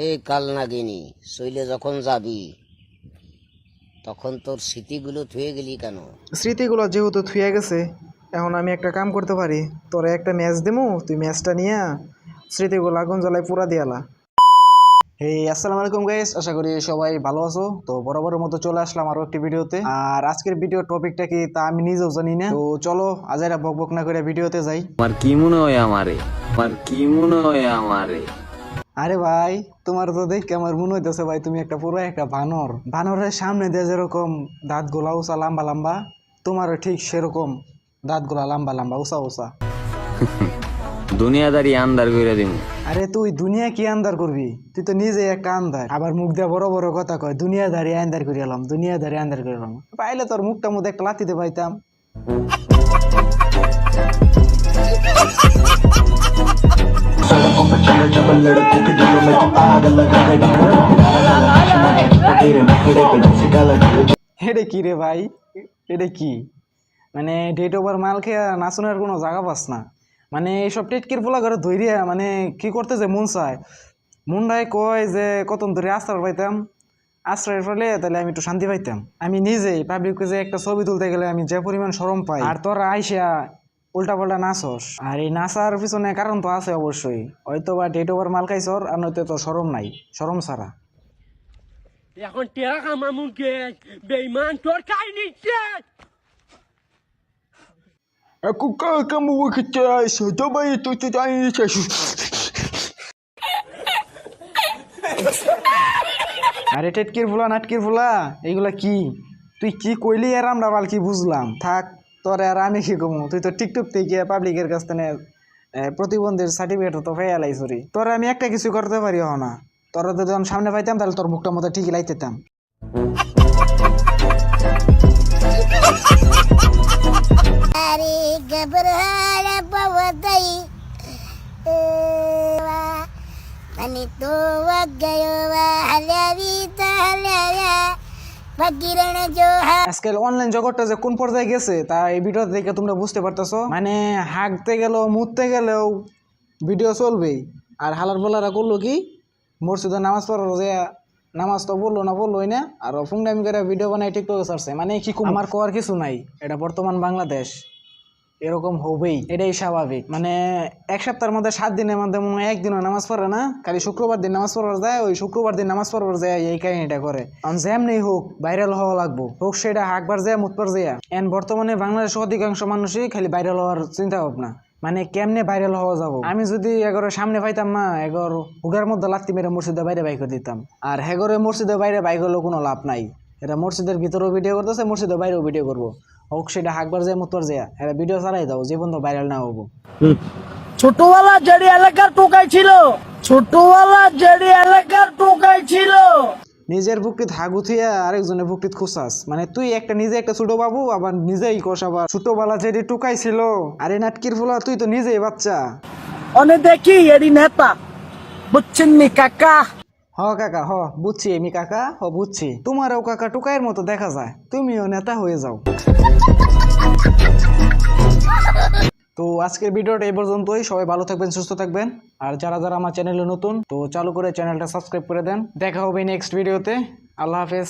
এই কাল নাগিনী শৈলে যখন যাবি তখন তোর স্মৃতিগুলো থুয়ে গেলি কেন? স্মৃতিগুলো যেহেতু থুয়ে গেছে, এখন আমি একটা কাম করতে পারি। তোরে একটা ম্যাচ দেবো, তুই ম্যাচটা নিয়ে স্মৃতিগুলো আগুন জ্বালায় পুরা দিয়ালা। আসসালামু আলাইকুম গাইস, আশা করি সবাই ভালো আছো। তো বরাবরের মতো চলে আসলাম আরো একটি ভিডিওতে। আর আজকের ভিডিও টপিকটা কি তা আমি নিজেও জানি না। তো চলো আজাইরা বকবক না করে ভিডিওতে যাই। আমার কি মনে হয় আমারে আরে ভাই, তোমার তো দেখে আমার মনে হইতেছে ভাই তুমি একটা পুরো একটা বানর। বানরের সামনে দিয়ে যেরকম দাঁত গোলা উঁচা লম্বা লম্বা, তোমারও ঠিক সেরকম দাঁত গোলা লম্বা লম্বা উঁচা উঁচা। দুনিয়াদারি আন্দার কইরা দিমু। আরে তুই দুনিয়া কি আন্দার করবি? তুই তো নিজে একটা আন্দার, আবার মুখ দিয়ে বড় বড় কথা কয় দুনিয়াদারি আন্দার করে এলাম, দুনিয়াদারি আন্দার করে এলাম। পাইলে তোর মুখটা মধ্যে একটা লাথিতে পাইতাম। এটা কি রে ভাই, এটা কি? মানে ডেট ওভার মাল খেয়ে নাচনের কোনো জায়গা পাস না। মানে এইসব টেটকির পোলা ঘরে ধৈর্য মানে কি করতে যে মন চায়, মনটাই কয় যে কত ধরে আশ্রয় পাইতাম, আশ্রয়ের ফলে তাহলে আমি একটু শান্তি পাইতাম। আমি নিজেই পাবলিককে যে একটা ছবি তুলতে গেলে আমি যে পরিমাণ শরম পাই, আর তোরা আইসা উল্টা পাল্টা নাচস। আর এই নাচার পিছনে কারণ তো আছে অবশ্যই, হয়তো বা ডেট ওভার মাল খাইছর, আর নয়তো তো শরম নাই, শরম ছাড়া। এখন টেরা কামামু গেছ বেইমান তোর কাই নিচ্ছে আরে টেটকির ফুলা নাটকির ফুলা এইগুলা কি? তুই কি কইলি আর আমরা বাল কি বুঝলাম। থাক তোরে আর আমি কি কমু, তুই তো টিকটক থেকে পাবলিকের কাছ থেকে প্রতিবন্ধীর সার্টিফিকেট তো পেয়ে লাইছরি। তোরে আমি একটা কিছু করতে পারি না, তোরা যদি যখন সামনে পাইতাম তাহলে তোর মুখটার মধ্যে ঠিকই লাইতেতাম। अरे घबराया पवतई आणि तो गयो हल्या फकीरण जो আজকাল অনলাইন জগৎটা যে কোন পর্যায়ে গেছে তা এই ভিডিও দেখে তোমরা বুঝতে পারতেছো। মানে হাঁকতে গেলেও মুততে গেলেও ভিডিও চলবেই। আর হালার বলারা করলো কি, মসজিদে নামাজ পড়ার যে নামাজ তো বললোই না, আর ফুংডামি করে ভিডিও বানাই টিকটকে ছাড়ছে। মানে কি আমার কোয়ার কিছু নাই, এটা বর্তমান বাংলাদেশ, এরকম হবেই, এটাই স্বাভাবিক। মানে এক সপ্তাহের মধ্যে 7 দিনের মধ্যে মনে হয় একদিনও নামাজ পড়ে না, খালি শুক্রবার দিন নামাজ পড়বার যায়, ওই শুক্রবার দিন নামাজ পড়বার যায় এই কাহিনীটা করে। যেমনি হোক ভাইরাল হওয়া লাগবো, হোক সেটা হাঁকবার যায় মুতবার যায়। এন বর্তমানে বাংলাদেশের অধিকাংশ মানুষই খালি ভাইরাল হওয়ার চিন্তা ভাবনা, মানে কেমনে ভাইরাল হওয়া যাবো। আমি যদি এগোর সামনে পাইতাম না, এগোর হুগার মধ্যে লাত্তি মেরে মসজিদের বাইরে বাইক দিতাম। আর হেগরে মসজিদের বাইরে বাইক হলেও কোনো লাভ নাই, এটা মসজিদের ভিতরেও ভিডিও করতেছে, মসজিদের বাইরেও ভিডিও করবো, হোক সেটা হাঁকবার যায় মুতবার যায়, এটা ভিডিও চালাই দাও যে পর্যন্ত ভাইরাল না হবো। ছোটবেলা জেডি এলাকার টোকাই ছিল নিজের বুকটিত হাগুথিয়া আরেকজনের বুকটিত খুসাস। মানে তুই একটা নিজে একটা ছোট বাবু, আবার নিজেই কোষ আবার ছোটবেলা যেটি টুকাই ছিল। আরে নাটকির ফুলা তুই তো নিজেই বাচ্চা। অনে দেখি এডি নেতা বুঝছেন নি কাকা? হ কাকা হ বুঝছি, আমি কাকা হ বুঝছি। তোমারও কাকা টুকাইয়ের মতো দেখা যায়, তুমিও নেতা হয়ে যাও। তো আজকের ভিডিওটা এই পর্যন্তই। সবাই ভালো থাকবেন, সুস্থ থাকবেন। আর যারা যারা আমার চ্যানেলে নতুন, তো চালু করে চ্যানেলটা সাবস্ক্রাইব করে দেন। দেখা হবে নেক্সট ভিডিওতে। আল্লাহ হাফেজ।